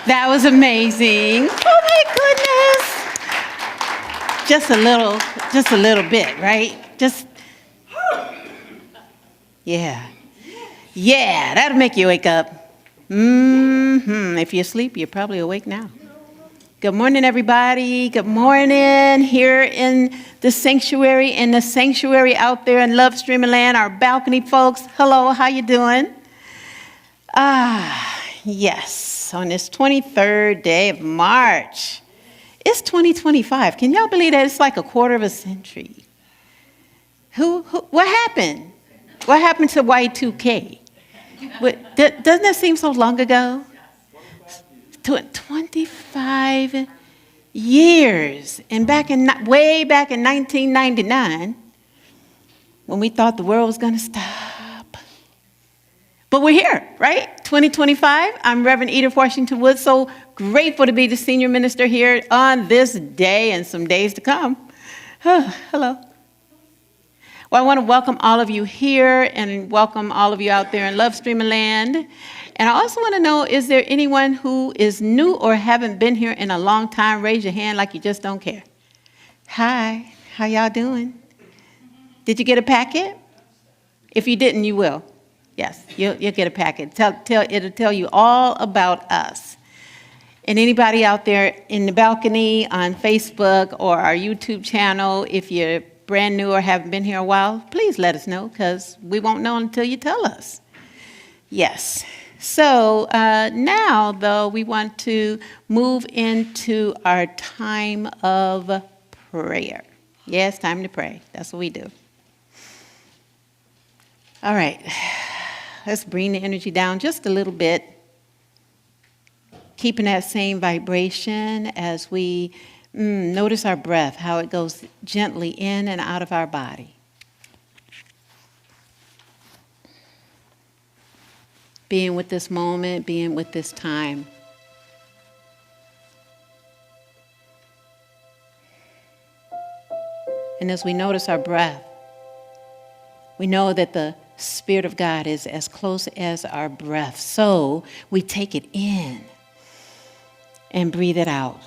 That was amazing. Oh my goodness. Just a little bit, right? Yeah. Yeah, that'll make you wake up. If you're asleep, you're probably awake now. Good morning, everybody. Good morning here in the sanctuary out there in Love Streaming Land, our balcony folks. Hello, how you doing? Yes, on this 23rd day of March. It's 2025. Can y'all believe that? It's like a quarter of a century. What happened? What happened to Y2K? Doesn't that seem so long ago? 25 years. And way back in 1999, when we thought the world was going to stop. But we're here, right? 2025. I'm Reverend Edith Washington Wood. So grateful to be the senior minister here on this day and some days to come. Hello. Well, I want to welcome all of you here and welcome all of you out there in Love Streaming Land. And I also want to know, is there anyone who is new or haven't been here in a long time? Raise your hand like you just don't care. Hi, how y'all doing? Did you get a packet? If you didn't, you will. Yes, you'll get a packet. It'll tell you all about us. And anybody out there in the balcony, on Facebook, or our YouTube channel, if you're brand new or haven't been here a while, please let us know, because we won't know until you tell us. Yes. So now, though, we want to move into our time of prayer. Yeah, it's time to pray. That's what we do. All right. Let's bring the energy down just a little bit, keeping that same vibration as we notice our breath, how it goes gently in and out of our body. Being with this moment, being with this time. And as we notice our breath, we know that the Spirit of God is as close as our breath. So we take it in and breathe it out.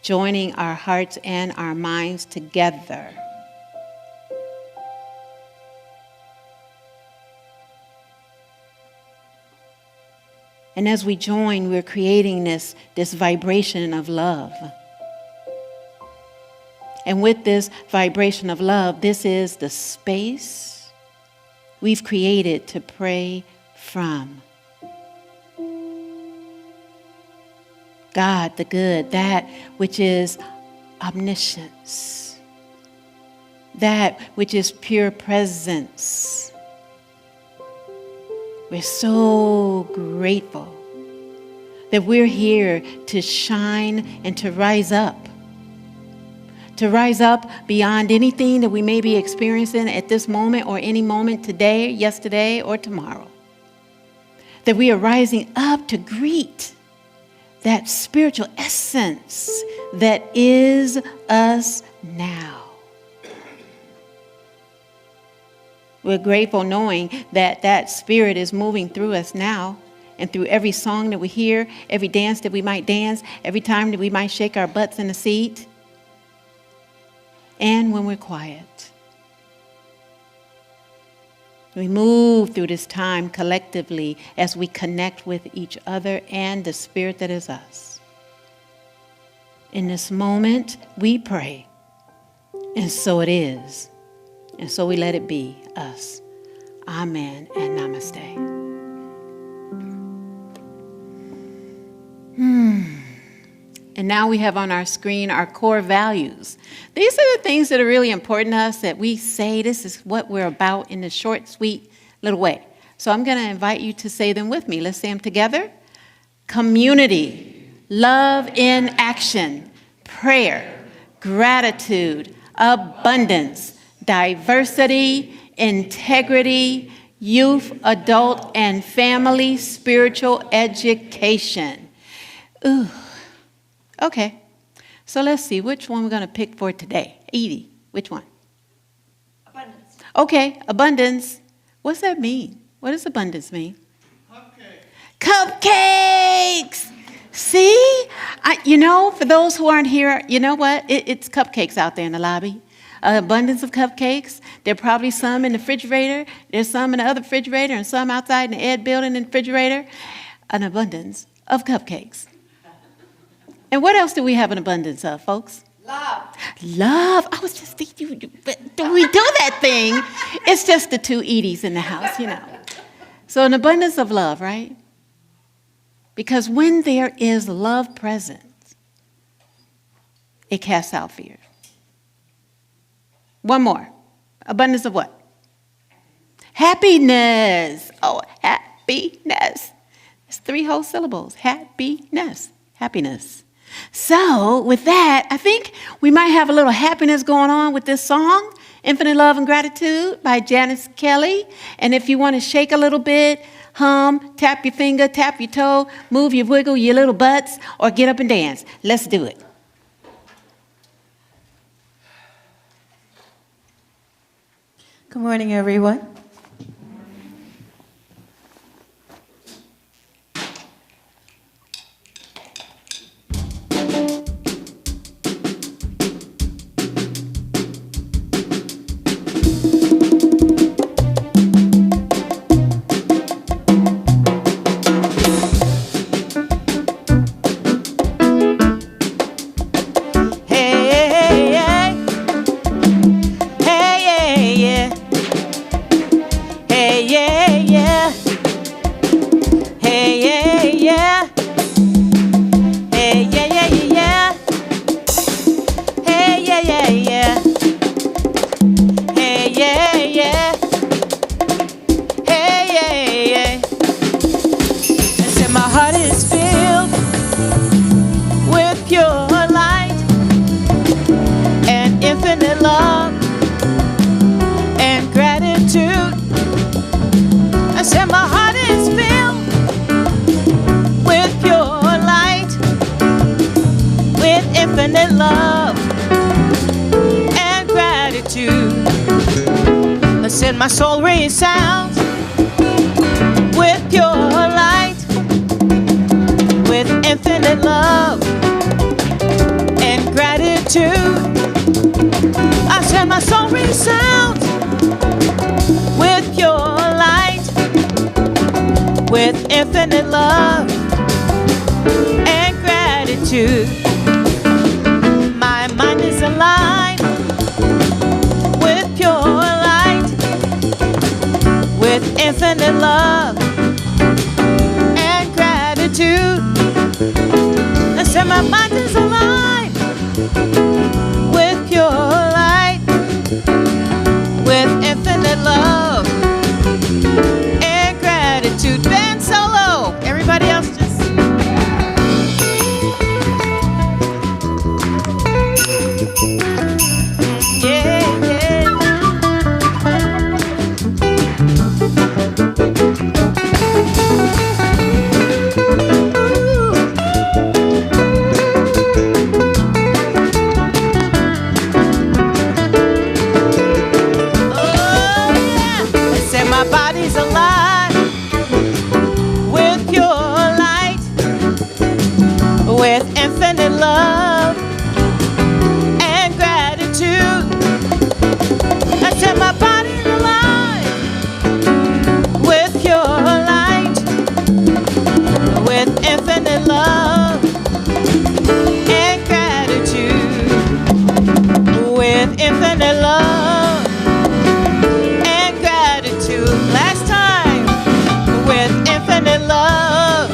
Joining our hearts and our minds together. And as we join, we're creating this vibration of love. And with this vibration of love, this is the space we've created to pray from. God, the good, that which is omniscience, that which is pure presence. We're so grateful that we're here to shine and to rise up beyond anything that we may be experiencing at this moment or any moment today, yesterday, or tomorrow. That we are rising up to greet that spiritual essence that is us now. We're grateful knowing that that spirit is moving through us now, and through every song that we hear, every dance that we might dance, every time that we might shake our butts in the seat, and when we're quiet. We move through this time collectively as we connect with each other and the Spirit that is us. In this moment, we pray, and so it is, and so we let it be us. Amen and namaste. And now we have on our screen our core values. These are the things that are really important to us, that we say this is what we're about in a short, sweet little way. So I'm going to invite you to say them with me. Let's say them together. Community, love in action, prayer, gratitude, abundance, diversity, integrity, youth, adult, and family spiritual education. Ooh. Okay, so let's see which one we're going to pick for today. Edie, which one? Abundance. Okay, abundance. What's that mean? What does abundance mean? Okay. For those who aren't here, you know what? It's cupcakes out there in the lobby. An abundance of cupcakes. There are probably some in the refrigerator. There's some in the other refrigerator and some outside in the Ed building in the refrigerator. An abundance of cupcakes. And what else do we have an abundance of, folks? Love. Love. I was just thinking, do we do that thing? It's just the two Ediths in the house, So an abundance of love, right? Because when there is love present, it casts out fear. One more. Abundance of what? Happiness. Oh, happiness. It's 3 whole syllables. Happiness. Happiness. So with that, I think we might have a little happiness going on with this song, Infinite Love and Gratitude by Janice Kelly. And if you want to shake a little bit, hum, tap your finger, tap your toe, move your wiggle, your little butts, or get up and dance. Let's do it. Good morning, everyone. My soul resounds with pure light, with infinite love and gratitude. I said my soul resounds with pure light, with infinite love and gratitude. My mind is aligned with pure light, with infinite love and gratitude. I said my mind is aligned with pure light, with infinite love and gratitude. Band solo. Everybody else just... with infinite love and gratitude. I set my body alive with pure light, with infinite love and gratitude, with infinite love and gratitude. Last time, with infinite love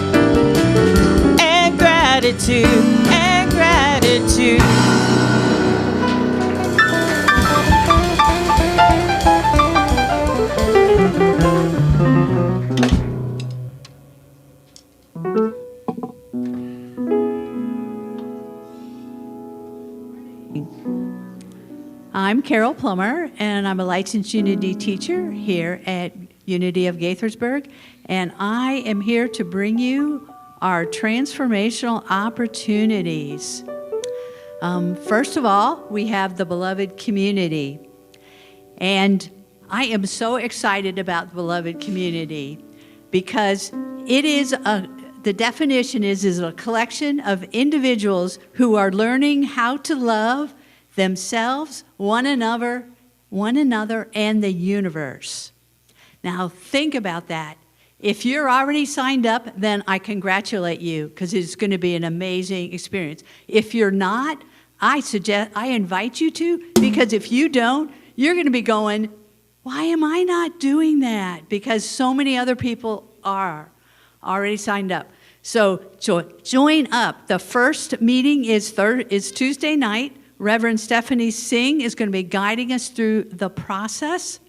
and gratitude. I'm Carol Plummer, and I'm a licensed Unity teacher here at Unity of Gaithersburg, and I am here to bring you our transformational opportunities. First of all, we have the beloved community. And I am so excited about the beloved community because it is the definition is a collection of individuals who are learning how to love themselves, one another, and the universe. Now, think about that. If you're already signed up, then I congratulate you, because it's going to be an amazing experience. If you're not, I invite you to, because if you don't, you're going to be going, why am I not doing that? Because so many other people are already signed up. So join up. The first meeting is Tuesday night. Reverend Stephanie Singh is going to be guiding us through the process,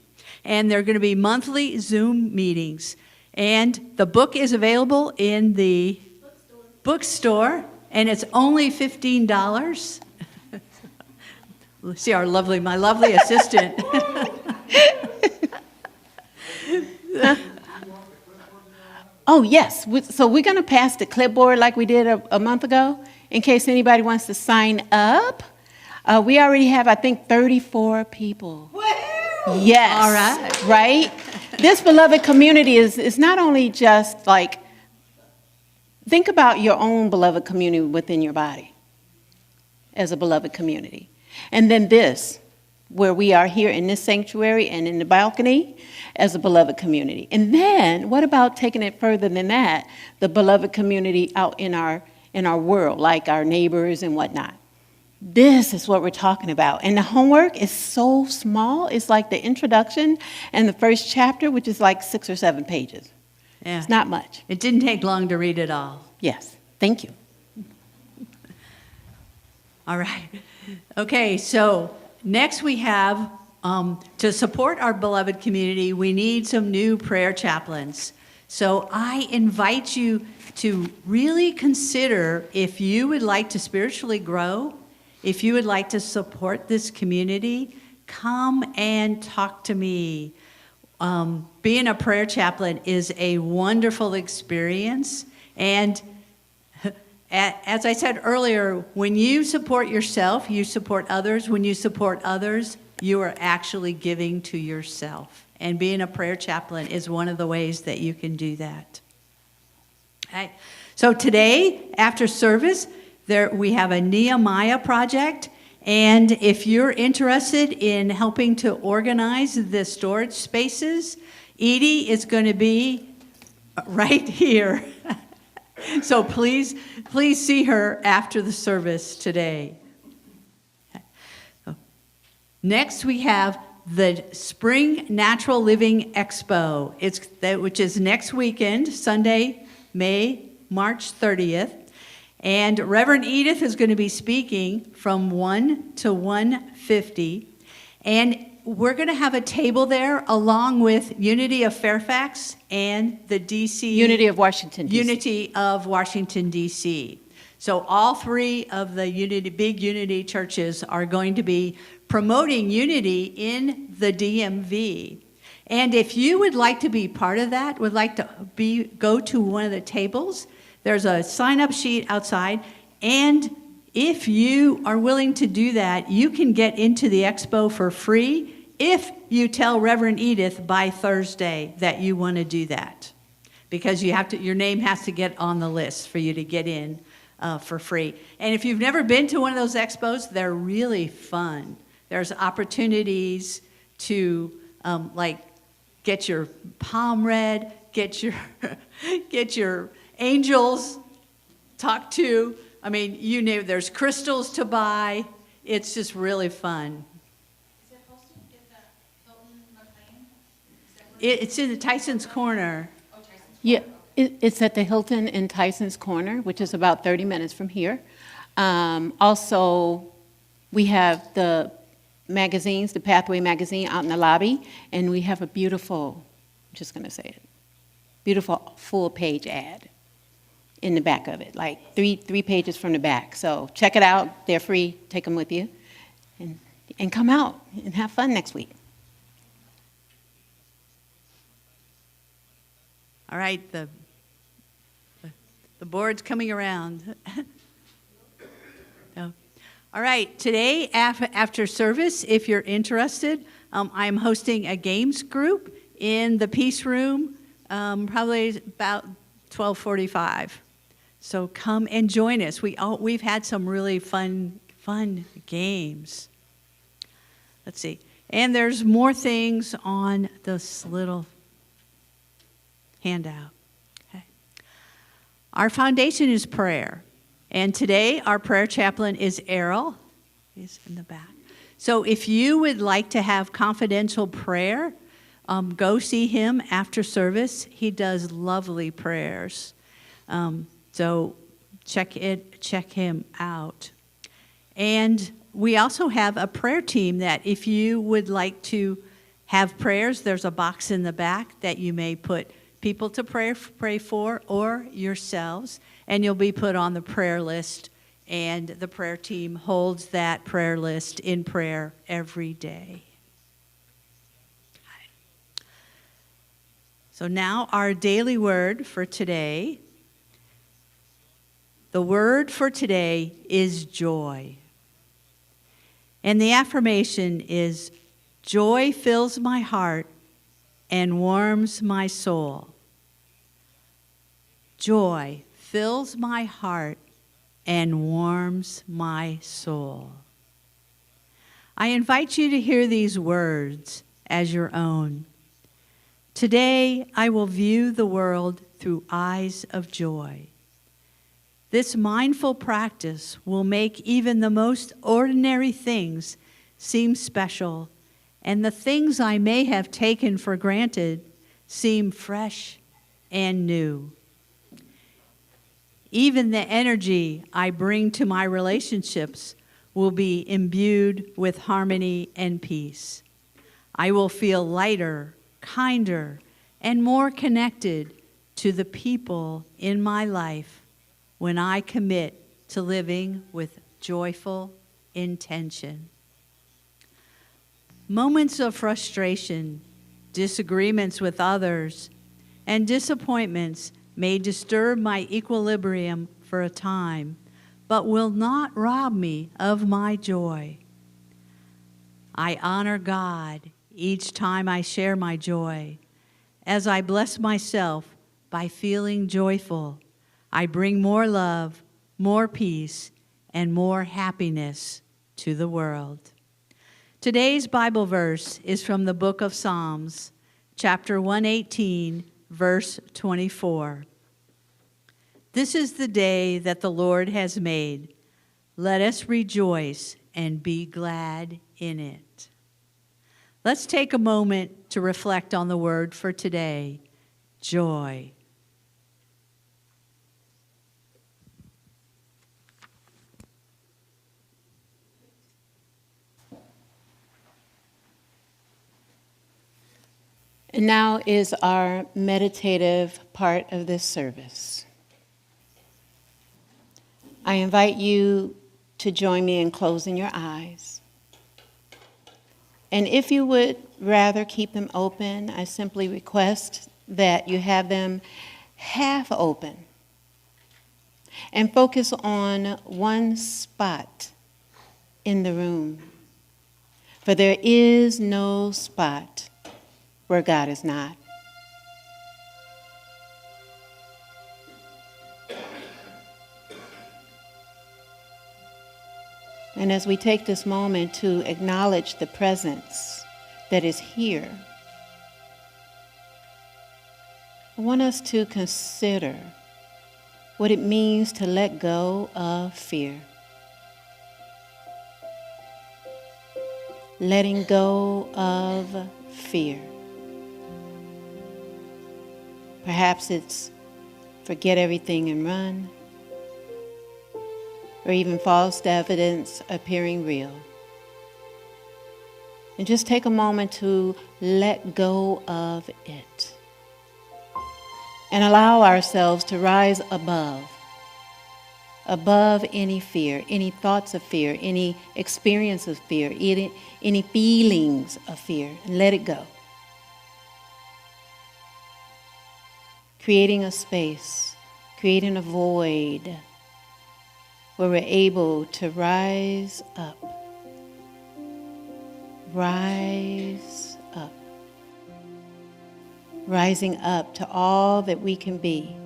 and there are going to be monthly Zoom meetings. And the book is available in the bookstore, and it's only $15. See my lovely assistant. Oh, yes. So we're going to pass the clipboard like we did a month ago in case anybody wants to sign up. We already have, I think, 34 people. Woo-hoo! Yes. All right. Right? This beloved community is not only just like, think about your own beloved community within your body as a beloved community. And then this, where we are here in this sanctuary and in the balcony as a beloved community. And then what about taking it further than that, the beloved community out in our world, like our neighbors and whatnot. This is what we're talking about. And the homework is so small. It's like the introduction and the first chapter, which is like 6 or 7 pages. Yeah. It's not much. It didn't take long to read it all. Yes. Thank you. All right. Okay, so next we have, to support our beloved community, we need some new prayer chaplains. So I invite you to really consider if you would like to spiritually grow, if you would like to support this community, come and talk to me. Being a prayer chaplain is a wonderful experience. And as I said earlier, when you support yourself, you support others. When you support others, you are actually giving to yourself. And being a prayer chaplain is one of the ways that you can do that. Okay. So today, after service, we have a Nehemiah project. And if you're interested in helping to organize the storage spaces, Edie is going to be right here. So please see her after the service today. Next, we have the Spring Natural Living Expo, which is next weekend, Sunday, March 30th. And Reverend Edith is going to be speaking from 1 to 1:50. And we're going to have a table there along with Unity of Fairfax and the DC Unity of Washington, D.C. Unity of Washington, D.C. So all three of the big Unity churches are going to be promoting unity in the DMV. And if you would like to be part of that, would like to go to one of the tables, there's a sign-up sheet outside. And if you are willing to do that, you can get into the expo for free if you tell Reverend Edith by Thursday that you want to do that. Because your name has to get on the list for you to get in for free. And if you've never been to one of those expos, they're really fun. There's opportunities to get your palm read, get your angels talked to. I mean, you name it. There's crystals to buy. It's just really fun. Is it hosted at the Hilton McLean? It's in the Tyson's Corner. Oh, Tyson's. Yeah, it's at the Hilton in Tyson's Corner, which is about 30 minutes from here. Also, we have the magazines, the Pathway magazine out in the lobby, and we have a beautiful, I'm just going to say it, beautiful full-page ad in the back of it, like three pages from the back. So check it out. They're free. Take them with you. And come out and have fun next week. All right, the board's coming around. No. All right, today after service, if you're interested, I'm hosting a games group in the Peace Room, probably about 12:45. So come and join us. We've had some really fun games. Let's see. And there's more things on this little handout. Okay. Our foundation is prayer. And today our prayer chaplain is Errol. He's in the back. So if you would like to have confidential prayer, go see him after service. He does lovely prayers. So check him out. And we also have a prayer team that if you would like to have prayers, there's a box in the back that you may put people to pray for or yourselves, and you'll be put on the prayer list, and the prayer team holds that prayer list in prayer every day. So now our daily word for today. The word for today is joy. And the affirmation is, joy fills my heart and warms my soul. Joy fills my heart and warms my soul. I invite you to hear these words as your own. Today, I will view the world through eyes of joy. This mindful practice will make even the most ordinary things seem special, and the things I may have taken for granted seem fresh and new. Even the energy I bring to my relationships will be imbued with harmony and peace. I will feel lighter, kinder, and more connected to the people in my life when I commit to living with joyful intention. Moments of frustration, disagreements with others, and disappointments may disturb my equilibrium for a time, but will not rob me of my joy. I honor God each time I share my joy. As I bless myself by feeling joyful, I bring more love, more peace, and more happiness to the world. Today's Bible verse is from the book of Psalms, chapter 118, verse 24. This is the day that the Lord has made. Let us rejoice and be glad in it. Let's take a moment to reflect on the word for today, joy. And now is our meditative part of this service. I invite you to join me in closing your eyes. And if you would rather keep them open, I simply request that you have them half open and focus on one spot in the room. For there is no spot where God is not. And as we take this moment to acknowledge the presence that is here, I want us to consider what it means to let go of fear. Letting go of fear. Perhaps it's forget everything and run, or even false evidence appearing real. And just take a moment to let go of it and allow ourselves to rise above any fear, any thoughts of fear, any experience of fear, any feelings of fear, and let it go. Creating a space, creating a void where we're able to rise up. Rise up. Rising up to all that we can be.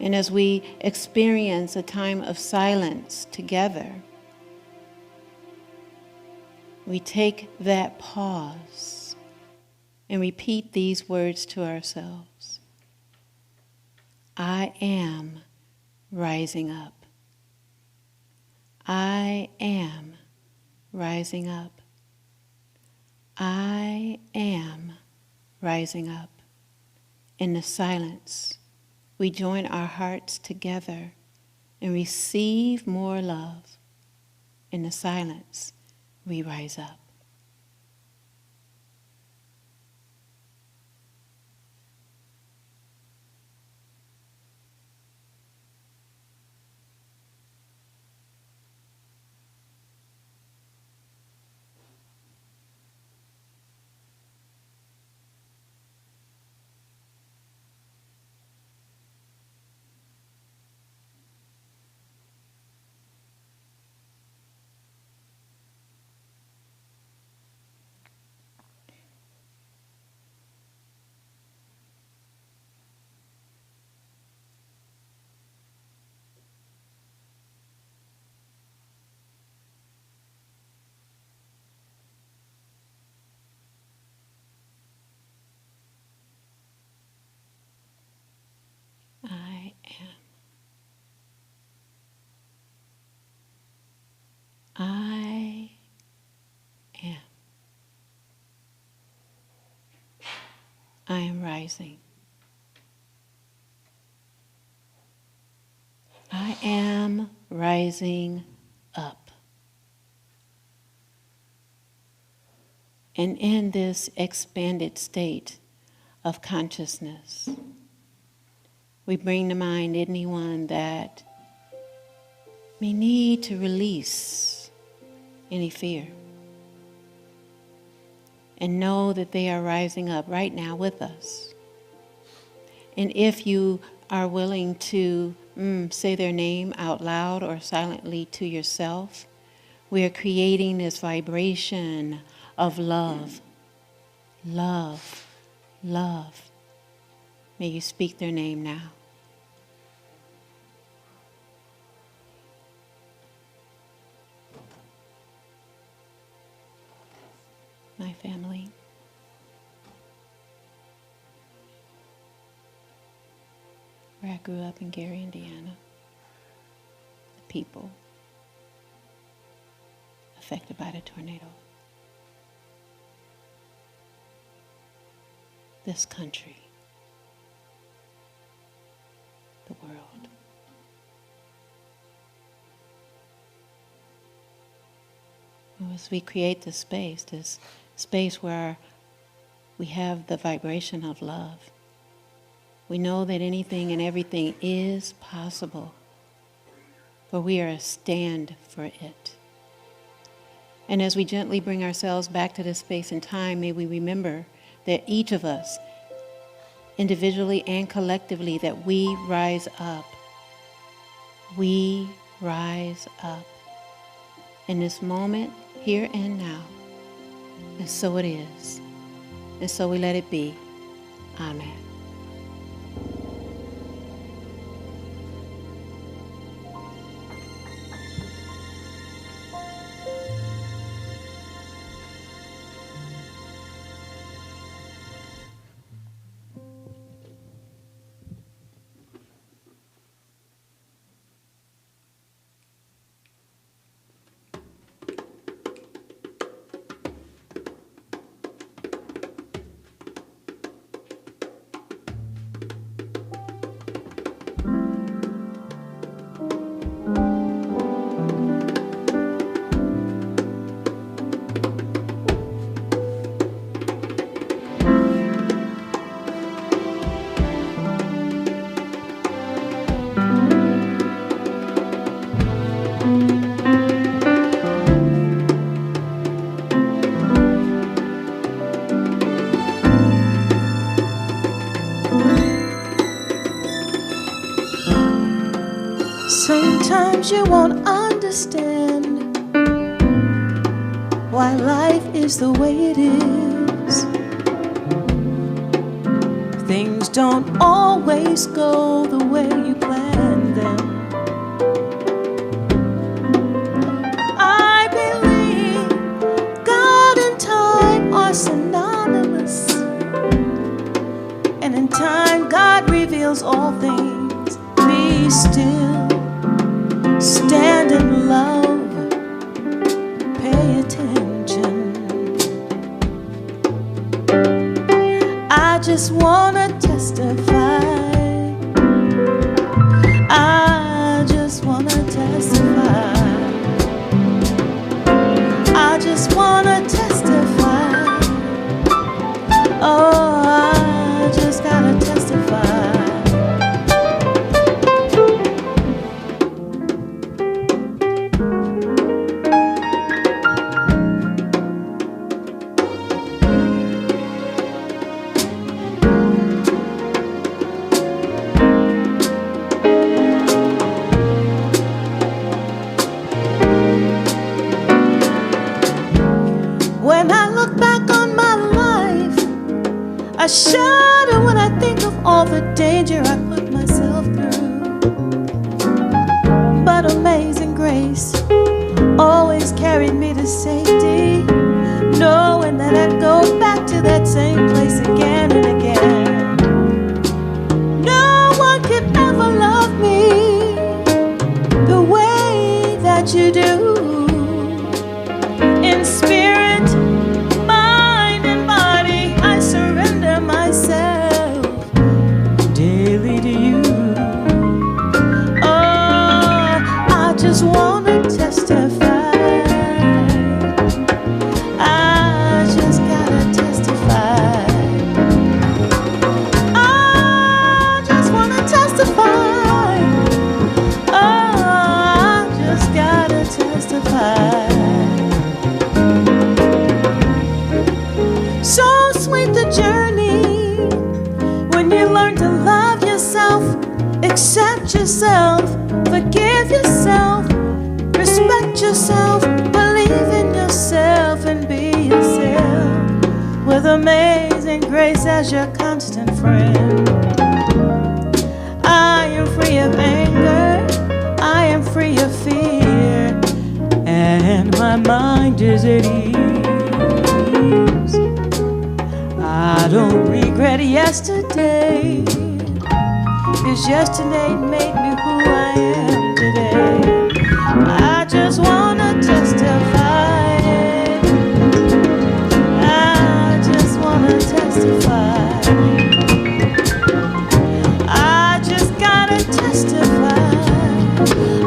And as we experience a time of silence together, we take that pause and repeat these words to ourselves. I am rising up. I am rising up. I am rising up. In the silence, we join our hearts together and receive more love. In the silence, we rise up. I am. I am. I am rising. I am rising up. And in this expanded state of consciousness, we bring to mind anyone that may need to release any fear. And know that they are rising up right now with us. And if you are willing to say their name out loud or silently to yourself, we are creating this vibration of love. Love. Love. May you speak their name now. My family. Where I grew up in Gary, Indiana. The people affected by the tornado. This country. The world. As we create this space where we have the vibration of love, we know that anything and everything is possible, for we are a stand for it. And as we gently bring ourselves back to this space and time, may we remember that each of us, individually and collectively, that we rise up. We rise up. In this moment, here and now. And so it is. And so we let it be. Amen. Sometimes you won't understand why life is the way it is. things don't always go the way you planned them. I believe God and time are synonymous, and in time God reveals all things. Be still, stand in love, pay attention. I just wanna testify. I just wanna testify. I just wanna testify. Oh, I just gotta testify. When I look back on my life, I shudder when I think of all the danger I put myself through. But amazing grace always carried me to safety, knowing that I'd go back to that same place again and again. No one could ever love me the way that you do. In spirit, mind, and body, I surrender myself daily to you. Oh, I just wanna testify. I just gotta testify. I just wanna testify. Oh, I just gotta testify. So sweet the journey when you learn to love yourself, accept yourself, forgive yourself, respect yourself, believe in yourself, and be yourself with amazing grace as your constant friend. I am free of anger, I am free of fear, and my mind is at ease. I don't regret yesterday, 'cause yesterday made me who I am today. I just wanna testify. I just wanna testify. I just gotta testify.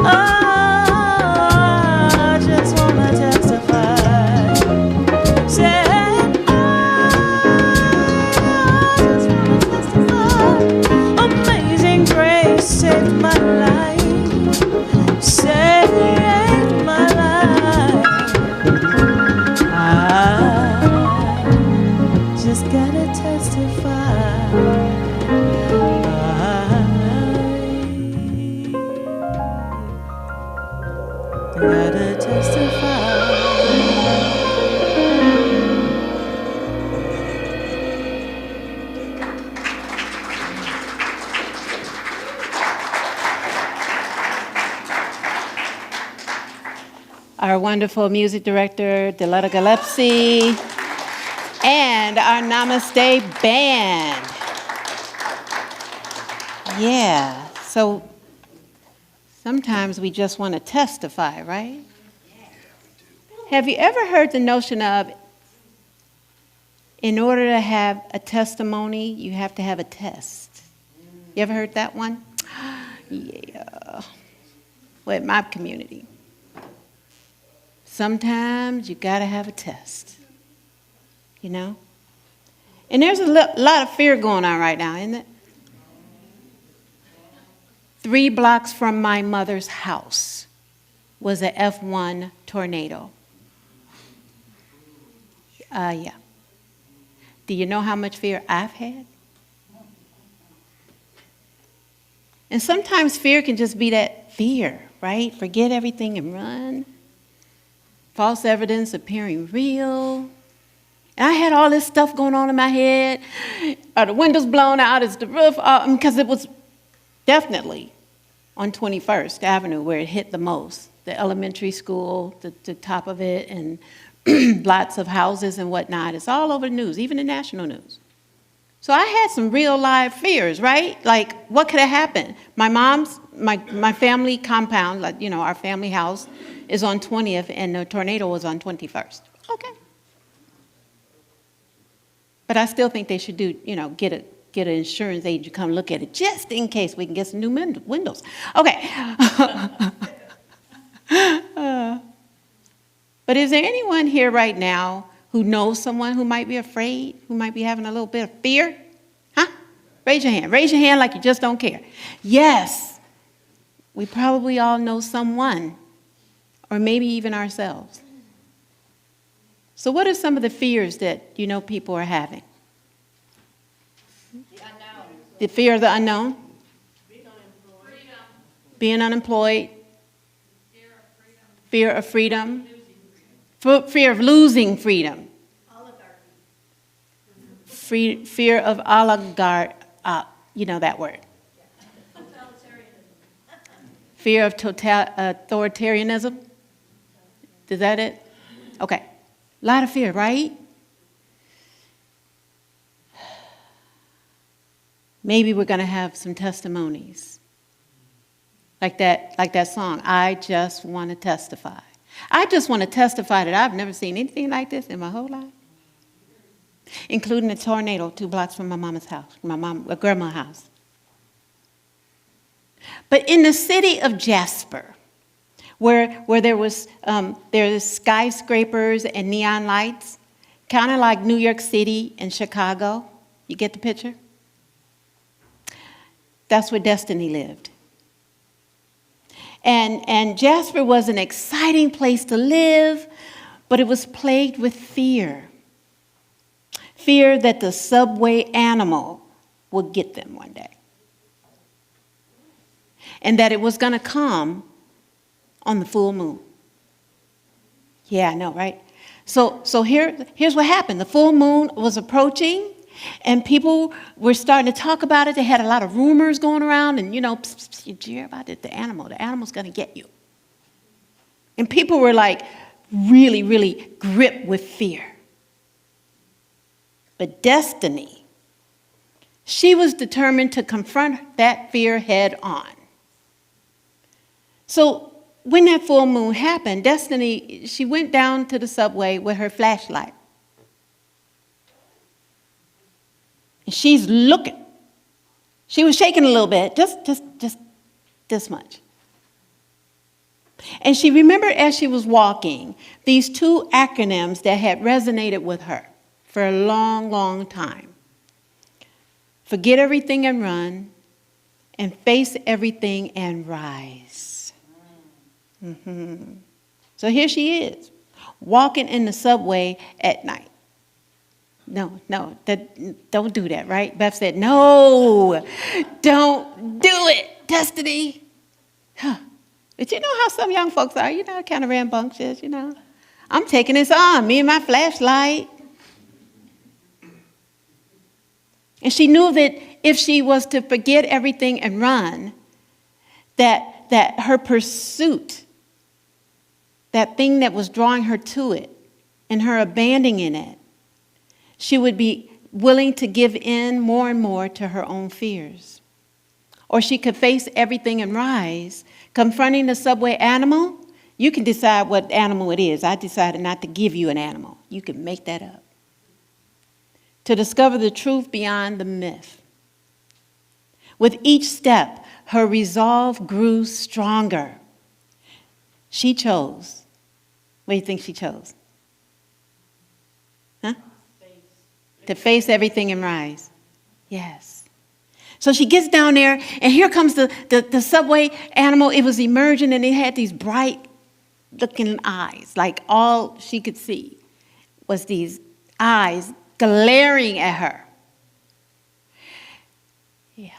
Oh, I just wanna testify. Say, saved my life, saved my life. I just gotta testify. I gotta testify. Our wonderful music director, Deletta Gillespie, and our Namaste Band. Yeah, so sometimes we just want to testify, right? Have you ever heard the notion of, in order to have a testimony, you have to have a test? You ever heard that one? Yeah. Well, in my community. Sometimes you got to have a test, you know? And there's a lot of fear going on right now, isn't it? 3 blocks from my mother's house was a F1 tornado. Yeah. Do you know how much fear I've had? And sometimes fear can just be that fear, right? Forget everything and run. False evidence appearing real. And I had all this stuff going on in my head. Are the windows blown out? Is the roof? Because it was definitely on 21st Avenue where it hit the most. The elementary school, the top of it, and lots of houses and whatnot. It's all over the news, even the national news. So I had some real live fears, right? Like, what could have happened? My family compound, like, you know, our family house is on 20th, and the tornado was on 21st. Okay. But I still think they should do, you know, get an insurance agent to come look at it just in case we can get some new windows. Okay. But is there anyone here right now who knows someone who might be afraid, who might be having a little bit of fear? Huh? Raise your hand. Raise your hand like you just don't care. Yes. We probably all know someone, or maybe even ourselves. So what are some of the fears that you know people are having? The unknown. The fear of the unknown? Being unemployed. Fear of freedom. Fear of losing freedom. Fear of oligarchy. You know that word. Fear of authoritarianism. Is that it? Okay. A lot of fear, right? Maybe we're going to have some testimonies. Like that song, I just want to testify. I just want to testify that I've never seen anything like this in my whole life, including a tornado 2 blocks from my mama's house, grandma's house. But in the city of Jasper, where there's skyscrapers and neon lights, kind of like New York City and Chicago. You get the picture? That's where Destiny lived. And Jasper was an exciting place to live, but it was plagued with fear. Fear that the subway animal would get them one day. And that it was going to come on the full moon. Yeah, I know, right? So here's what happened. The full moon was approaching, and people were starting to talk about it. They had a lot of rumors going around, and, you know, did you hear about it? The animal's going to get you. And people were like really, really gripped with fear. But Destiny, she was determined to confront that fear head on. So when that full moon happened, Destiny, she went down to the subway with her flashlight. And she's looking. She was shaking a little bit, just this much. And she remembered as she was walking these 2 acronyms that had resonated with her for a long, long time. Forget everything and run, and face everything and rise. Mm-hmm. So here she is, walking in the subway at night. No, don't do that, right? Beth said, no, don't do it, Destiny. Huh. But you know how some young folks are, you know, kind of rambunctious, you know. I'm taking this on, me and my flashlight. And she knew that if she was to forget everything and run, that her pursuit, that thing that was drawing her to it, and her abandoning it, she would be willing to give in more and more to her own fears. Or she could face everything and rise. Confronting the subway animal, you can decide what animal it is. I decided not to give you an animal. You can make that up. To discover the truth beyond the myth. With each step, her resolve grew stronger. She chose. What do you think she chose? Huh? To face everything and rise. Yes. So she gets down there, and here comes the subway animal. It was emerging, and it had these bright-looking eyes. Like all she could see was these eyes glaring at her. Yeah.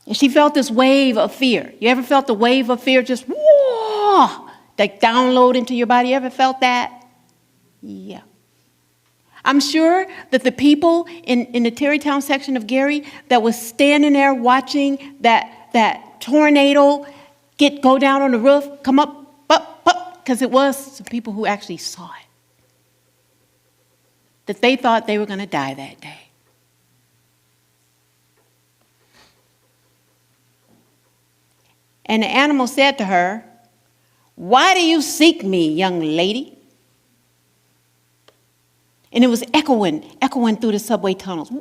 And she felt this wave of fear. You ever felt the wave of fear just, whoa, like download into your body? You ever felt that? Yeah. I'm sure that the people in the Terrytown section of Gary that was standing there watching that tornado go down on the roof, come up, because it was some people who actually saw it, that they thought they were going to die that day. And the animal said to her, "Why do you seek me, young lady?" And it was echoing through the subway tunnels.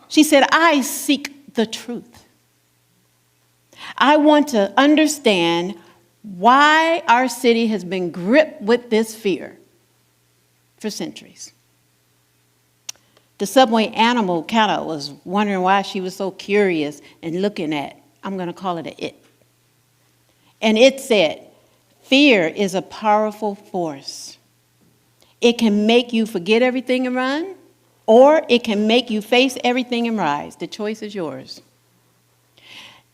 She said, "I seek the truth. I want to understand why our city has been gripped with this fear for centuries." The subway animal kind of was wondering why she was so curious and looking at, I'm going to call it a it. And it said, "Fear is a powerful force. It can make you forget everything and run, or it can make you face everything and rise. The choice is yours."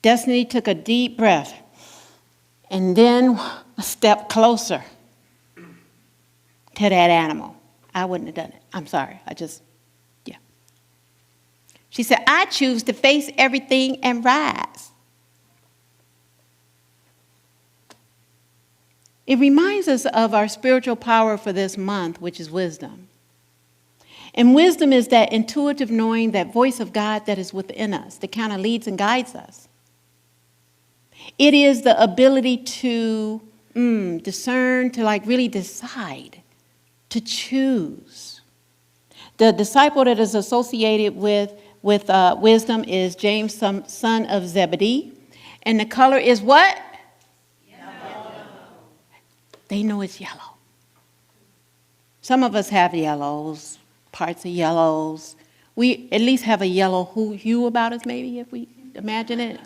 Destiny took a deep breath and then a step closer to that animal. I wouldn't have done it. I'm sorry. Yeah. She said, "I choose to face everything and rise." It reminds us of our spiritual power for this month, which is wisdom. And wisdom is that intuitive knowing, that voice of God that is within us, that kind of leads and guides us. It is the ability to discern, to really decide, to choose. The disciple that is associated with wisdom is James, son of Zebedee. And the color is what? They know it's yellow. Some of us have yellows, parts of yellows. We at least have a yellow hue about us, maybe, if we imagine it.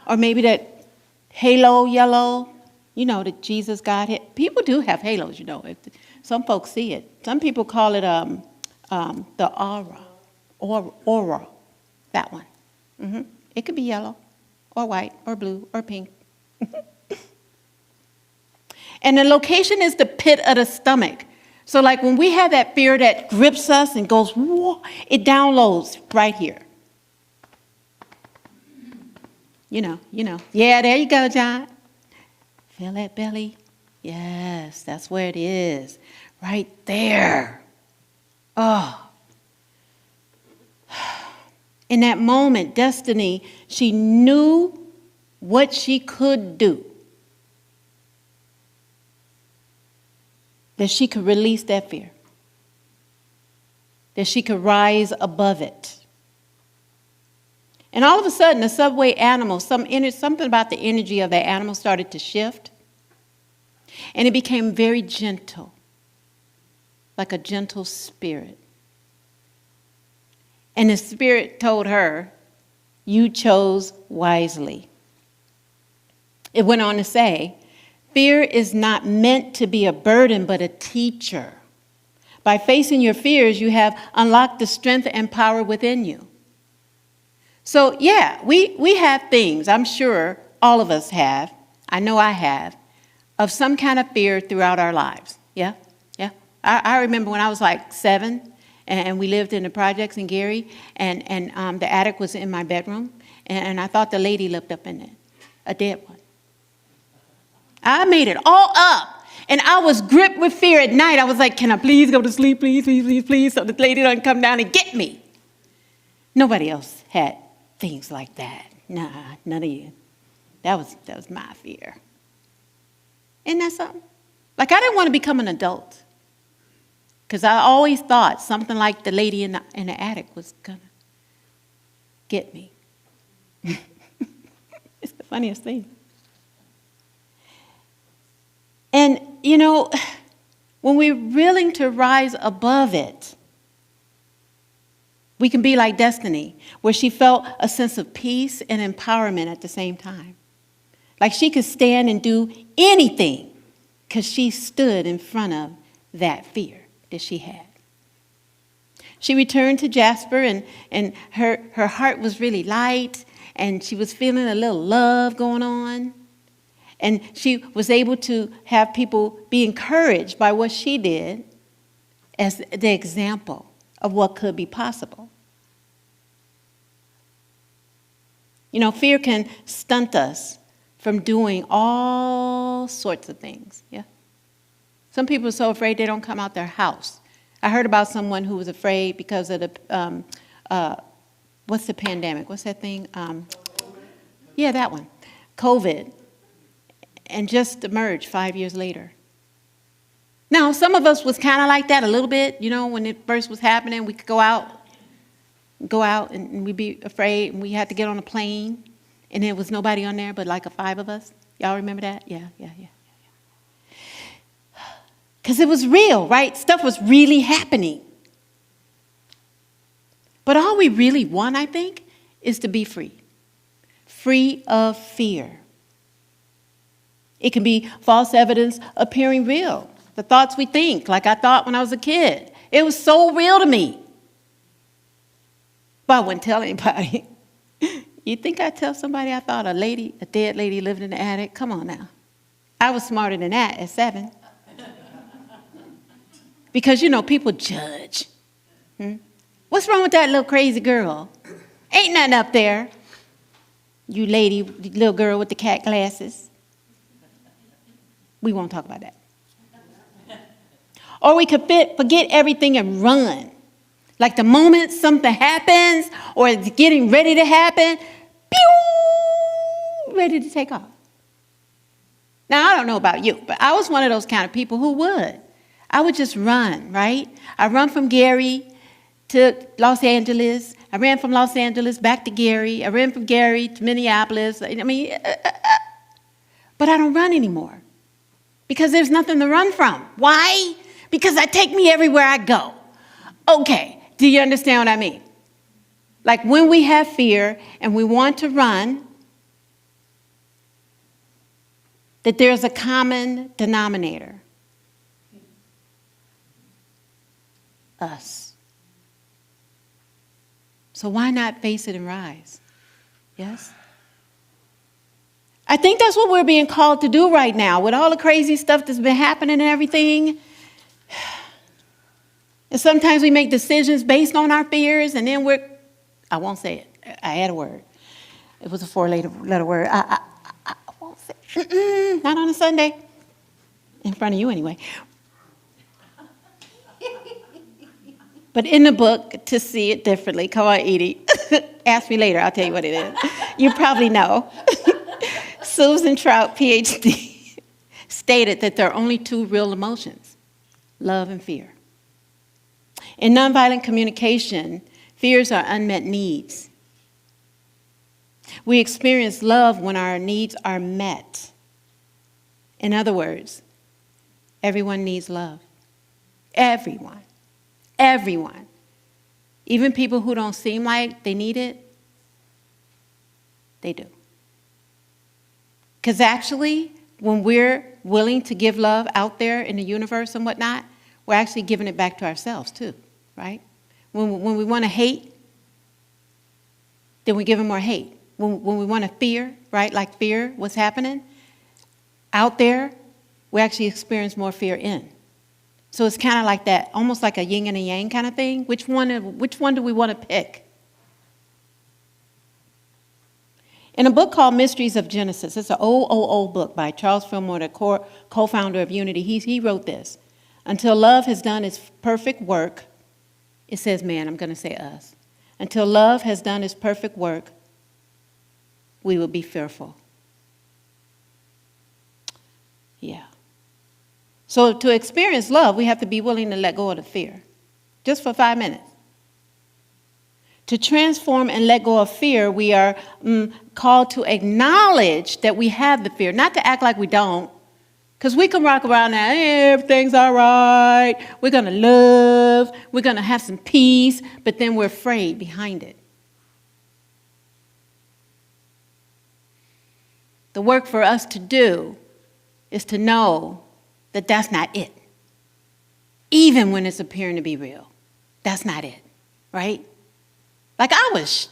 Or maybe that halo yellow, that Jesus got it. People do have halos, Some folks see it. Some people call it the aura, that one. It could be yellow or white or blue or pink. And the location is the pit of the stomach. So when we have that fear that grips us and goes, whoa, it downloads right here. Yeah, there you go, John. Feel that belly? Yes, that's where it is. Right there. Oh. In that moment, Destiny, she knew what she could do. That she could release that fear. That she could rise above it. And all of a sudden, the subway animal, something about the energy of that animal started to shift. And it became very gentle, like a gentle spirit. And the spirit told her, "You chose wisely." It went on to say, "Fear is not meant to be a burden, but a teacher. By facing your fears, you have unlocked the strength and power within you." So, yeah, we have things, I'm sure all of us have, I know I have, of some kind of fear throughout our lives. Yeah. I remember when I was 7, and we lived in the projects in Gary, and the attic was in my bedroom, and I thought the lady lived up in there, a dead one. I made it all up, and I was gripped with fear at night. I was like, "Can I please go to sleep, please, please, please, please, so the lady doesn't come down and get me?" Nobody else had things like that. Nah, none of you. That was my fear. Isn't that something? I didn't want to become an adult, because I always thought something like the lady in the attic was gonna get me. It's the funniest thing. And, when we're willing to rise above it, we can be like Destiny, where she felt a sense of peace and empowerment at the same time. Like she could stand and do anything because she stood in front of that fear that she had. She returned to Jasper, and her heart was really light, and she was feeling a little love going on. And she was able to have people be encouraged by what she did as the example of what could be possible. You know, fear can stunt us from doing all sorts of things, yeah? Some people are so afraid they don't come out their house. I heard about someone who was afraid because of the, what's the pandemic? What's that thing? Yeah, that one. COVID. And just emerged 5 years later. Now, some of us was kind of like that a little bit, you know, when it first was happening, we could go out and we'd be afraid, and we had to get on a plane, and there was nobody on there but like 5 of us. Y'all remember that? Yeah. Because it was real, right? Stuff was really happening. But all we really want, I think, is to be free. Free of fear. It can be false evidence appearing real. The thoughts we think, like I thought when I was a kid. It was so real to me. But I wouldn't tell anybody. You think I'd tell somebody I thought a dead lady lived in the attic? Come on now. I was smarter than that at 7. Because, you know, people judge. What's wrong with that little crazy girl? Ain't nothing up there. You lady, little girl with the cat glasses. We won't talk about that. Or we could forget everything and run. Like the moment something happens or it's getting ready to happen, pew, ready to take off. Now, I don't know about you, but I was one of those kind of people who would. I would just run, right? I run from Gary to Los Angeles. I ran from Los Angeles back to Gary. I ran from Gary to Minneapolis. I mean, but I don't run anymore. Because there's nothing to run from. Why? Because I take me everywhere I go. Okay, do you understand what I mean? Like when we have fear and we want to run, that there's a common denominator. Us. So why not face it and rise? Yes? I think that's what we're being called to do right now with all the crazy stuff that's been happening and everything. And sometimes we make decisions based on our fears, and then I won't say it. I had a word. It was a 4-letter word. I won't say it. Not on a Sunday. In front of you anyway. But in the book, to see it differently. Come on, Edie. Ask me later. I'll tell you what it is. You probably know. Susan Trout, PhD, stated that there are only 2 real emotions, love and fear. In nonviolent communication, fears are unmet needs. We experience love when our needs are met. In other words, everyone needs love. Everyone. Everyone. Even people who don't seem like they need it, they do. Because actually, when we're willing to give love out there in the universe and whatnot, we're actually giving it back to ourselves too, right? When we want to hate, then we give them more hate. When we want to fear, right, like fear, what's happening, out there, we actually experience more fear in. So it's kind of like that, almost like a yin and a yang kind of thing. Which one do we want to pick? In a book called Mysteries of Genesis, it's an old book by Charles Fillmore, the co-founder of Unity. He wrote this. Until love has done its perfect work, it says man, I'm going to say us. Until love has done its perfect work, we will be fearful. Yeah. So to experience love, we have to be willing to let go of the fear, just for 5 minutes. To transform and let go of fear, we are called to acknowledge that we have the fear, not to act like we don't. Because we can rock around now, hey, everything's all right, we're going to love, we're going to have some peace, but then we're afraid behind it. The work for us to do is to know that that's not it. Even when it's appearing to be real, that's not it, right? Like I was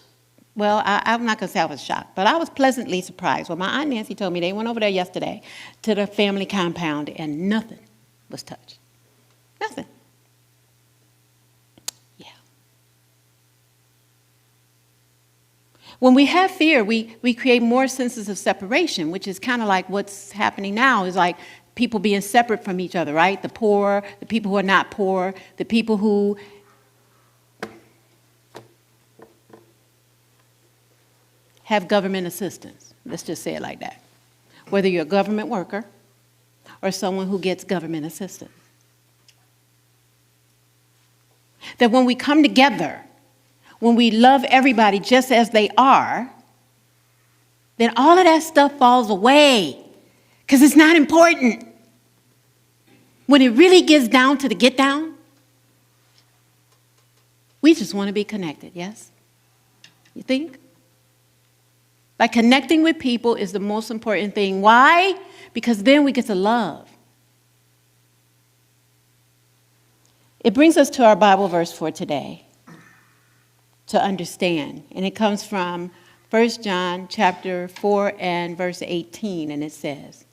Well, I'm not going to say I was shocked, but I was pleasantly surprised. Well, my Aunt Nancy told me they went over there yesterday to the family compound and nothing was touched. Nothing. Yeah. When we have fear, we create more senses of separation, which is kind of like what's happening now is like people being separate from each other, right? The poor, the people who are not poor, the people who have government assistance. Let's just say it like that. Whether you're a government worker or someone who gets government assistance. That when we come together, when we love everybody just as they are, then all of that stuff falls away because it's not important. When it really gets down to the get down, we just want to be connected, yes? You think? Like connecting with people is the most important thing. Why? Because then we get to love. It brings us to our Bible verse for today to understand. And it comes from 1 John chapter 4 and verse 18. And it says,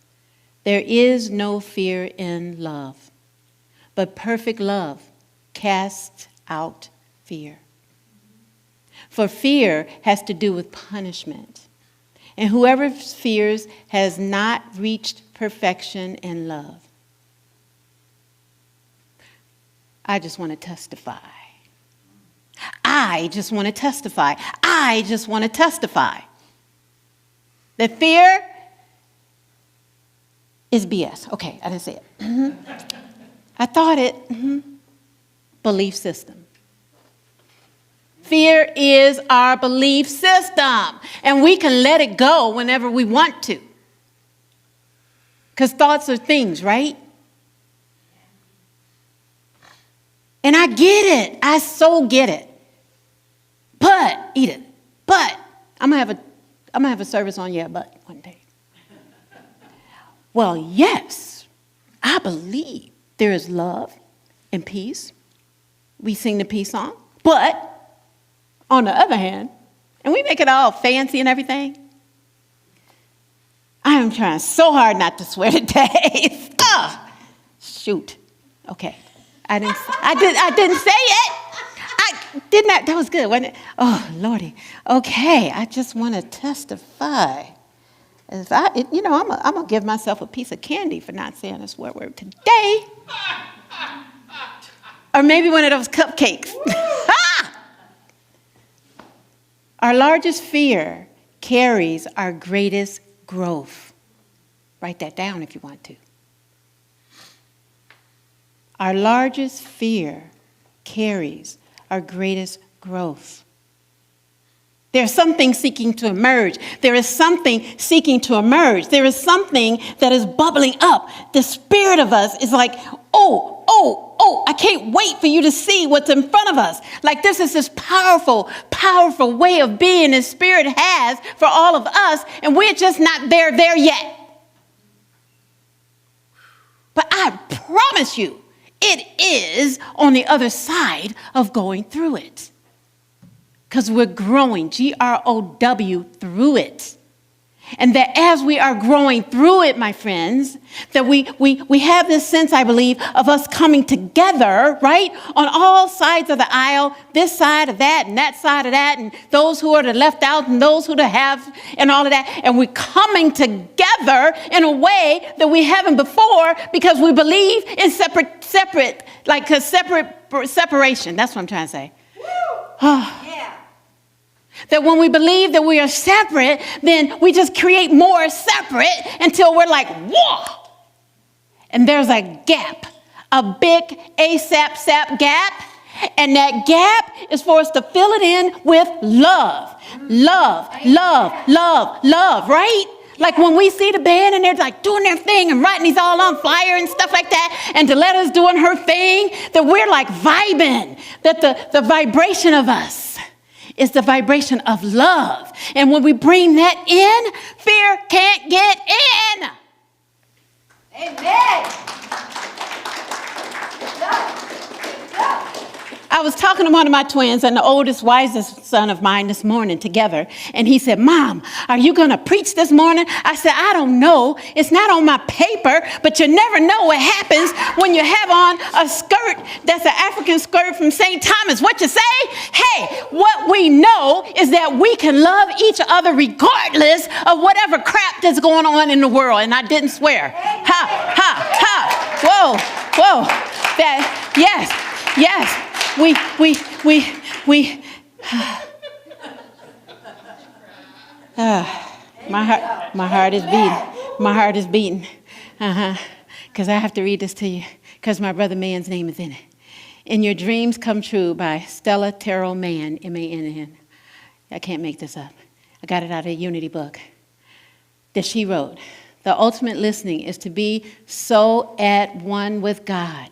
"There is no fear in love, but perfect love casts out fear. For fear has to do with punishment. And whoever fears has not reached perfection in love." I just want to testify. I just want to testify. I just want to testify that fear is BS. Okay, I didn't say it. I thought it. Belief system. Fear is our belief system, and we can let it go whenever we want to. Because thoughts are things, right? And I get it. I so get it. But, Edith, I'm gonna have a service on yeah, but one day. Well, yes, I believe there is love and peace. We sing the peace song. But on the other hand, and we make it all fancy and everything, I am trying so hard not to swear today. Shoot. Okay. I didn't say it. I did not. That was good, wasn't it? Oh, Lordy. Okay. I just want to testify. I'm gonna give myself a piece of candy for not saying a swear word today. Or maybe one of those cupcakes. Our largest fear carries our greatest growth. Write that down if you want to. Our largest fear carries our greatest growth. There's something seeking to emerge. There is something seeking to emerge. There is something that is bubbling up. The spirit of us is like, oh, I can't wait for you to see what's in front of us. Like this is this powerful, powerful way of being the Spirit has for all of us, and we're just not there yet. But I promise you, it is on the other side of going through it. Because we're growing, GROW, through it. And that as we are growing through it, my friends, that we have this sense, I believe, of us coming together, right? On all sides of the aisle, this side of that and that side of that, and those who are the left out and those who the have and all of that. And we're coming together in a way that we haven't before because we believe in separation. That's what I'm trying to say. That when we believe that we are separate, then we just create more separate until we're like, whoa. And there's a gap, a big ASAP gap. And that gap is for us to fill it in with love. Love, right? Like when we see the band and they're like doing their thing and writing these all on flyer and stuff like that, and Diletta's doing her thing, that we're like vibing, that the vibration of us is the vibration of love. And when we bring that in, fear can't get in. Amen. I was talking to one of my twins and the oldest, wisest son of mine this morning together. And he said, Mom, are you going to preach this morning? I said, I don't know. It's not on my paper, but you never know what happens when you have on a skirt that's an African skirt from St. Thomas. What you say? Hey, what we know is that we can love each other regardless of whatever crap that's going on in the world. And I didn't swear. Ha, ha, ha. Whoa, whoa. That, yes, yes. We, my heart is beating. My heart is beating. Because I have to read this to you, because my brother Mann's name is in it. In Your Dreams Come True by Stella Terrell Mann, M-A-N-N. I can't make this up. I got it out of a Unity book that she wrote. The ultimate listening is to be so at one with God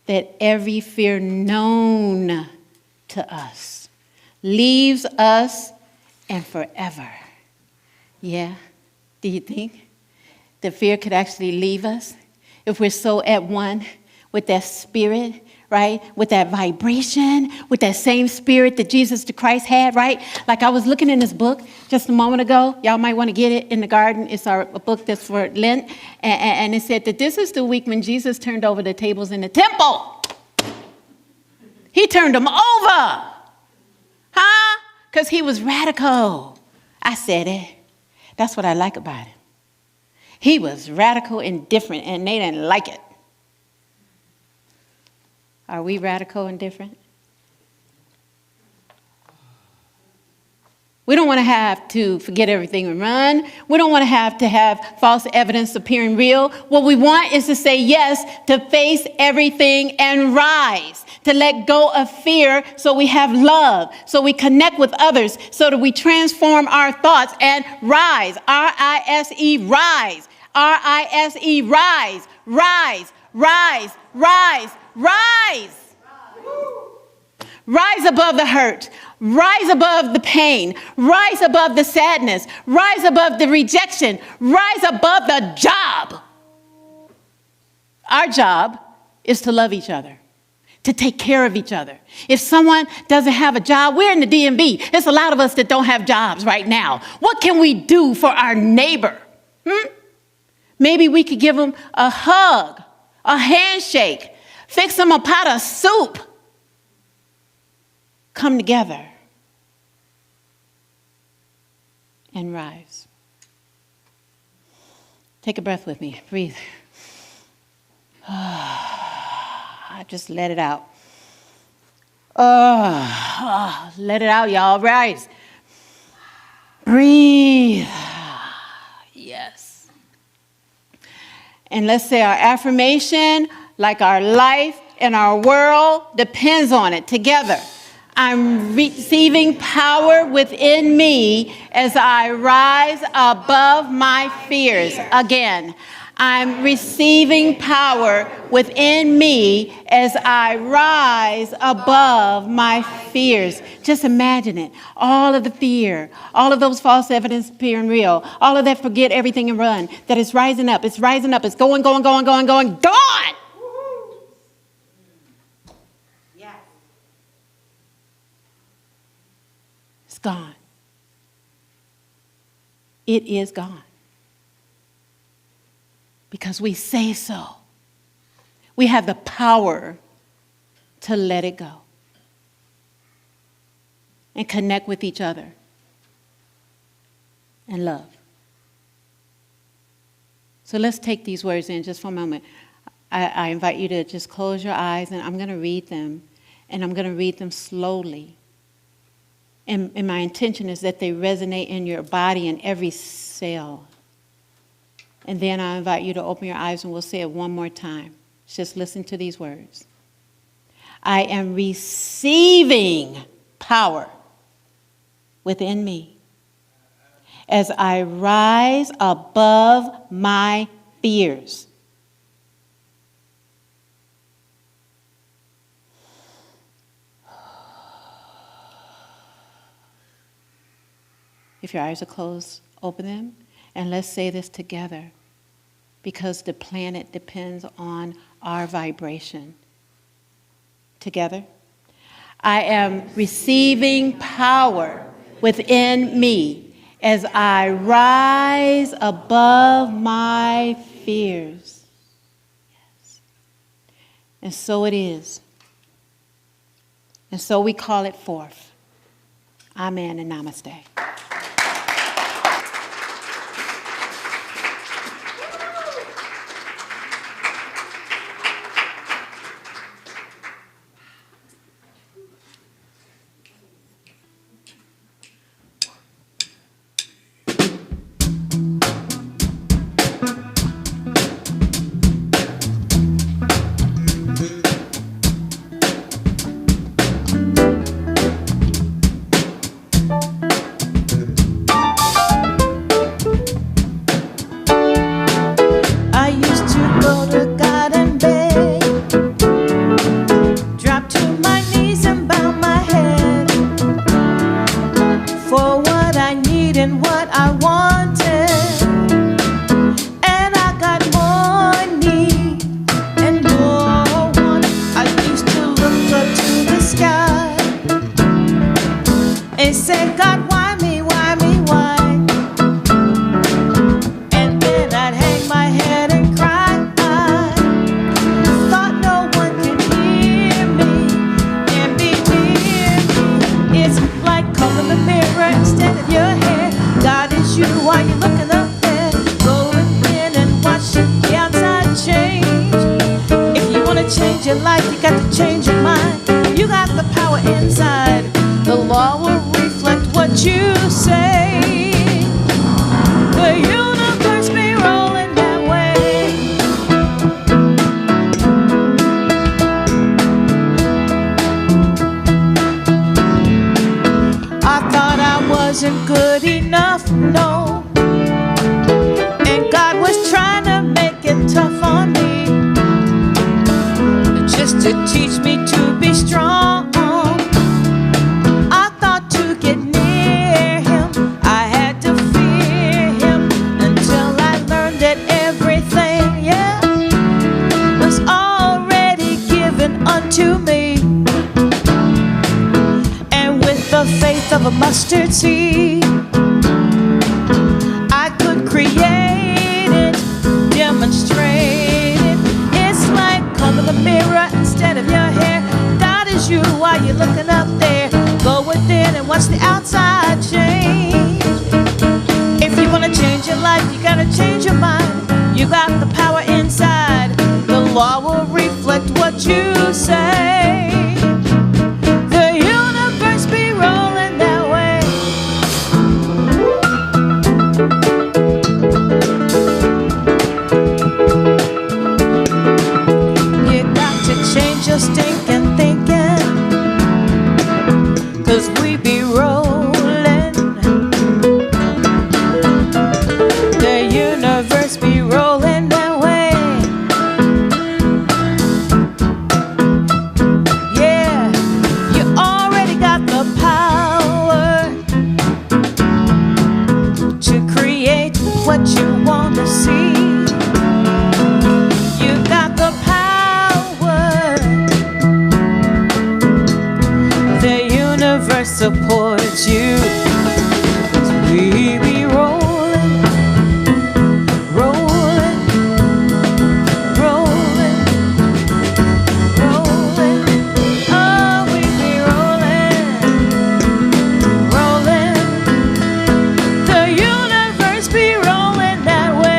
that every fear known to us leaves us and forever. Yeah? Do you think that fear could actually leave us if we're so at one with that spirit, right? With that vibration, with that same spirit that Jesus the Christ had, right? Like I was looking in this book just a moment ago. Y'all might want to get it in the garden. It's a book that's for Lent. And it said that this is the week when Jesus turned over the tables in the temple. He turned them over. Huh? Because he was radical. I said it. That's what I like about him. He was radical and different, and they didn't like it. Are we radical and different? We don't want to have to forget everything and run. We don't want to have false evidence appearing real. What we want is to say yes, to face everything and rise, to let go of fear so we have love, so we connect with others, so that we transform our thoughts and rise. R-I-S-E, rise. R-I-S-E, rise. Rise, rise, rise, rise. Rise above the hurt. Rise above the pain. Rise above the sadness. Rise above the rejection. Rise above the job. Our job is to love each other, to take care of each other. If someone doesn't have a job, we're in the DMV. There's a lot of us that don't have jobs right now. What can we do for our neighbor? Maybe we could give them a hug, a handshake, fix them a pot of soup. Come together and rise. Take a breath with me. Breathe. Just let it out. Let it out, y'all. Rise. Breathe. Yes. And let's say our affirmation, like our life and our world, depends on it together. I'm receiving power within me as I rise above my fears. Again, I'm receiving power within me as I rise above my fears. Just imagine it. All of the fear, all of those false evidence appearing real, all of that forget everything and run, that is rising up. It's rising up. It's going, gone. It's gone. It is gone. Because we say so. We have the power to let it go and connect with each other and love. So let's take these words in just for a moment. I invite you to just close your eyes, and I'm going to read them, and I'm going to read them slowly. And my intention is that they resonate in your body and every cell. And then I invite you to open your eyes, and we'll say it one more time. Just listen to these words. I am receiving power within me as I rise above my fears. If your eyes are closed, open them, and let's say this together, because the planet depends on our vibration. Together, I am receiving power within me as I rise above my fears. Yes. And so it is. And so we call it forth. Amen and namaste. I used to go to God and beg, drop to my knees and bow my head for what I need and what I wanted. And I got more need and more want. I used to look up to the sky and say, God, why me, why me, why? And then I'd hang my head and cry. I thought no one could hear me and be near me. It's like combing the mirror instead of your hair. God is you while you're looking up there. Go in and watch the outside change. If you want to change your life, you got to change your mind. You got the power inside. The law will reflect what you say. The universe be rolling that way. I thought I wasn't good enough, no. And God was trying to make it tough on me, just to teach me to be strong. I thought to get near Him, I had to fear Him, until I learned that everything, yeah, was already given unto me. And with the faith of a mustard seed, I could create it, demonstrate it. It's like combing the mirror instead of your hair. God is you while you're looking up there. Go within and watch the outside change. If you want to change your life, you got to change your mind. You got the power inside. The law will reflect what you say. The universe be rolling that way. You got to change your stinking thinking, 'cause we be rolling. The universe be rolling that way. Yeah, you already got the power to create what you want to see. You got the power. The universe supports you. We be rolling, rolling, rolling, rolling. Oh, we be rolling, rolling. The universe be rolling that way.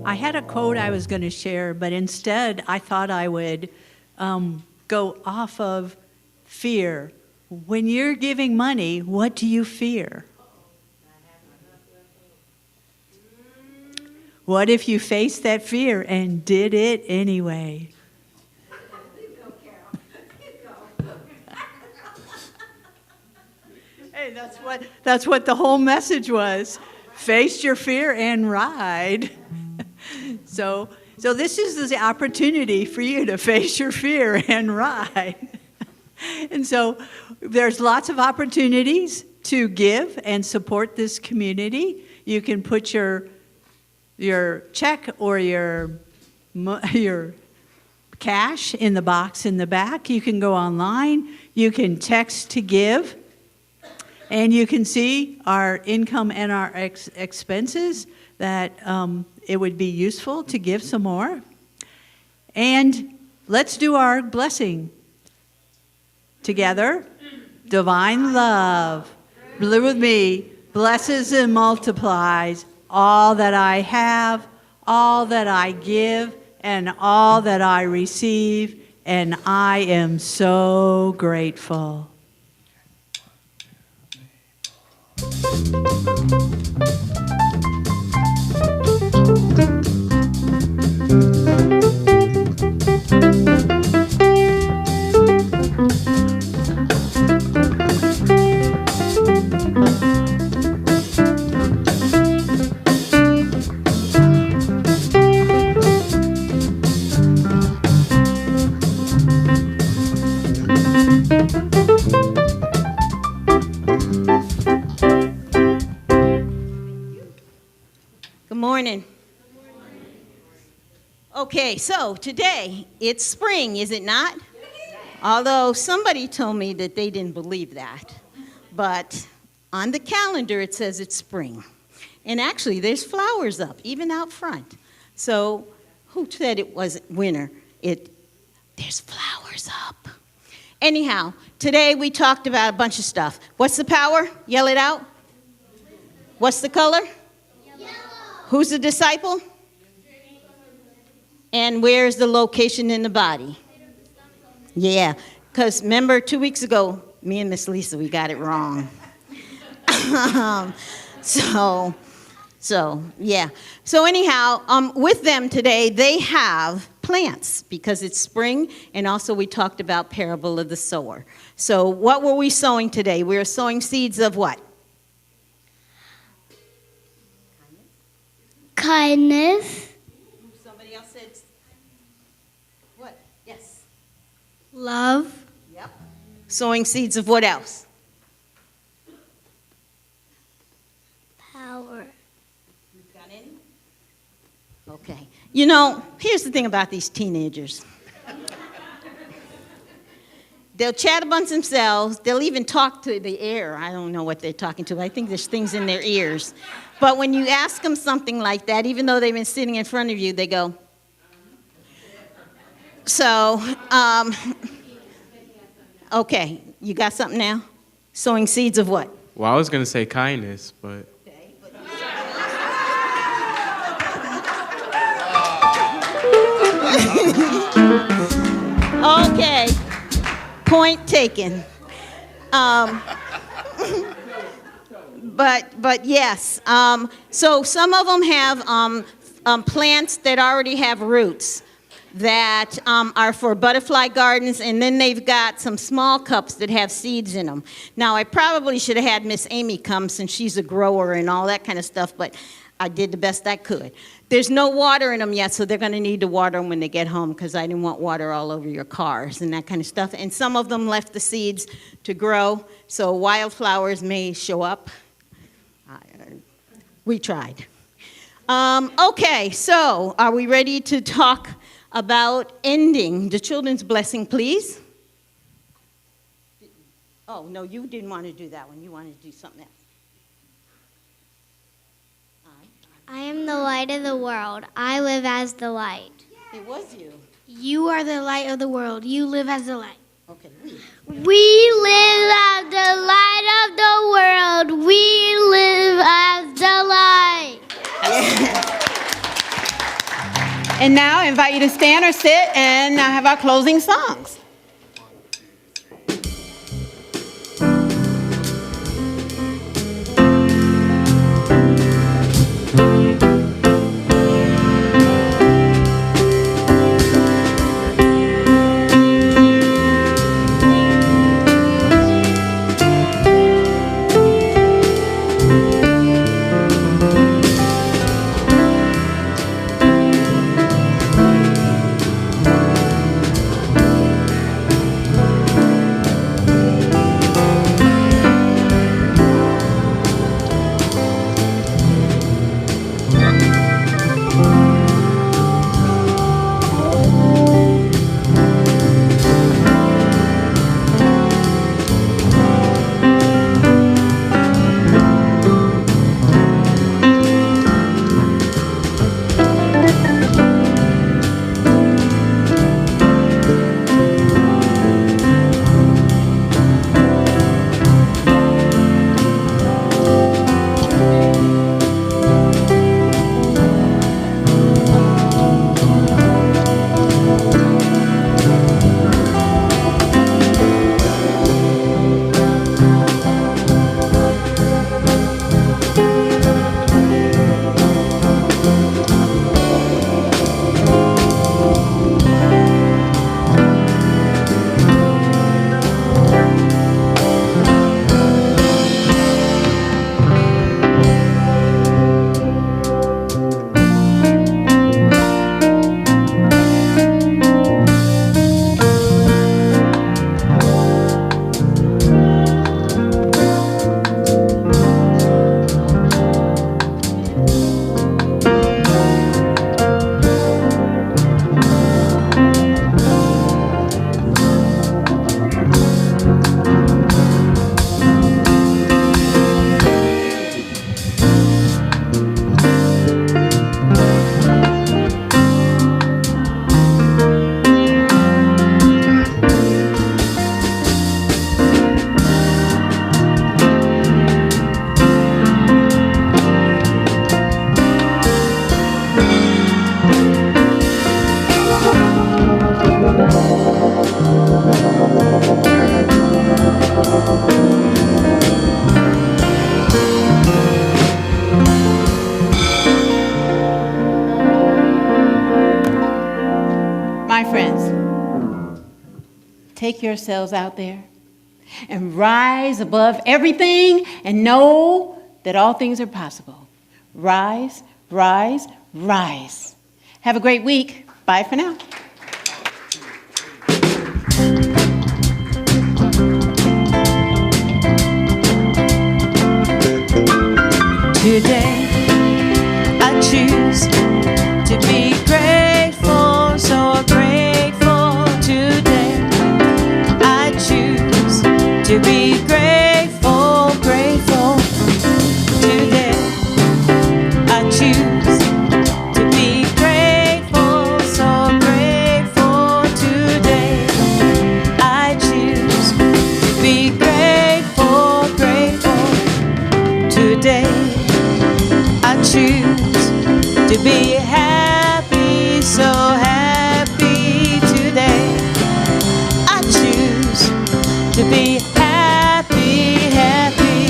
I had a quote I was going to share, but instead I thought I would go off of fear. When you're giving money, what do you fear? What if you faced that fear and did it anyway? Hey, that's what the whole message was. Face your fear and ride. So So this is the opportunity for you to face your fear and ride. And so there's lots of opportunities to give and support this community. You can put your check or your cash in the box in the back. You can go online. You can text to give. And you can see our income and our expenses that it would be useful to give some more. And let's do our blessing together. Divine love, live with me, blesses and multiplies all that I have, all that I give, and all that I receive, and I am so grateful. Good morning. Okay, so today it's spring, is it not? Although somebody told me that they didn't believe that. But on the calendar it says it's spring. And actually there's flowers up, even out front. So who said it wasn't winter? There's flowers up. Anyhow, today we talked about a bunch of stuff. What's the power? Yell it out. What's the color? Who's the disciple? And where's the location in the body? Yeah, because remember 2 weeks ago, me and Miss Lisa, we got it wrong. Yeah. So anyhow, with them today, they have plants because it's spring, and also we talked about parable of the sower. So what were we sowing today? We were sowing seeds of what? Kindness, Somebody else said what? Yes. love, Yep. Sowing seeds of what else? power. Got any? Okay. You know, here's the thing about these teenagers. They'll chat amongst themselves. They'll even talk to the air. I don't know what they're talking to. I think there's things in their ears. But when you ask them something like that, even though they've been sitting in front of you, they go. So, okay, you got something now? Sowing seeds of what? Well, I was going to say kindness, but... Okay, point taken. But yes, so some of them have plants that already have roots that are for butterfly gardens, and then they've got some small cups that have seeds in them. Now, I probably should have had Miss Amy come since she's a grower and all that kind of stuff, but I did the best I could. There's no water in them yet, so they're going to need to water them when they get home because I didn't want water all over your cars and that kind of stuff. And some of them left the seeds to grow, so wildflowers may show up. We tried. Okay, so are we ready to talk about ending the children's blessing, please? Oh, no, you didn't want to do that one. You wanted to do something else. I am the light of the world. I live as the light. It was you. You are the light of the world. You live as the light. Okay. We live as the light of the world. We live as the light. And now I invite you to stand or sit and have our closing songs. take yourselves out there and rise above everything and know that all things are possible. Rise, rise, rise. Have a great week. Bye for now. Today, I choose to be grateful, so grateful. Today, I choose to be grateful, grateful. Today, I choose to be grateful, so grateful. Today, I choose to be grateful, grateful. Today, I choose to be happy, so happy. Today, I choose to be happy, happy.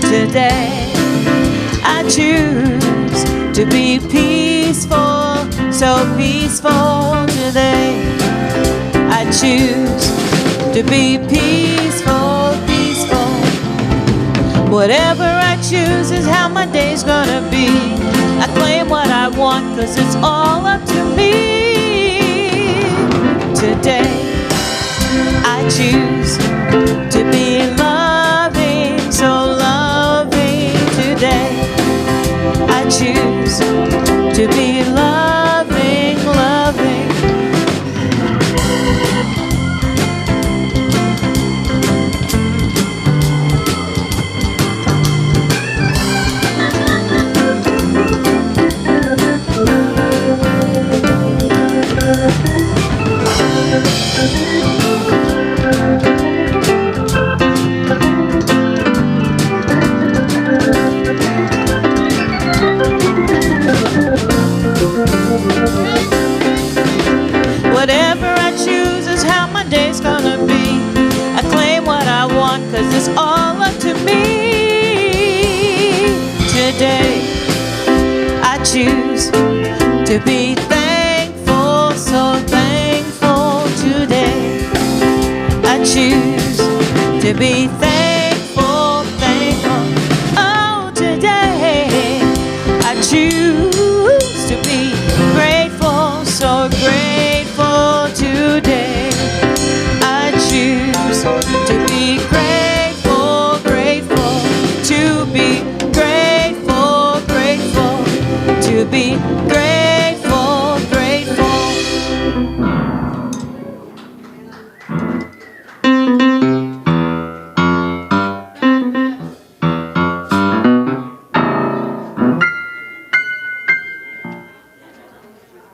Today, I choose to be peaceful, so peaceful. Today, I choose to be peaceful, peaceful. Whatever I choose is how my day's gonna be. I claim what I want, 'cause it's all up to me. Today, I choose to be loving, so loving. Today, I choose to be loving, loving. Whatever I choose is how my day's gonna be. I claim what I want, 'cause it's all up to me. Today, I choose to be thankful, so thankful. Today, I choose to be thankful.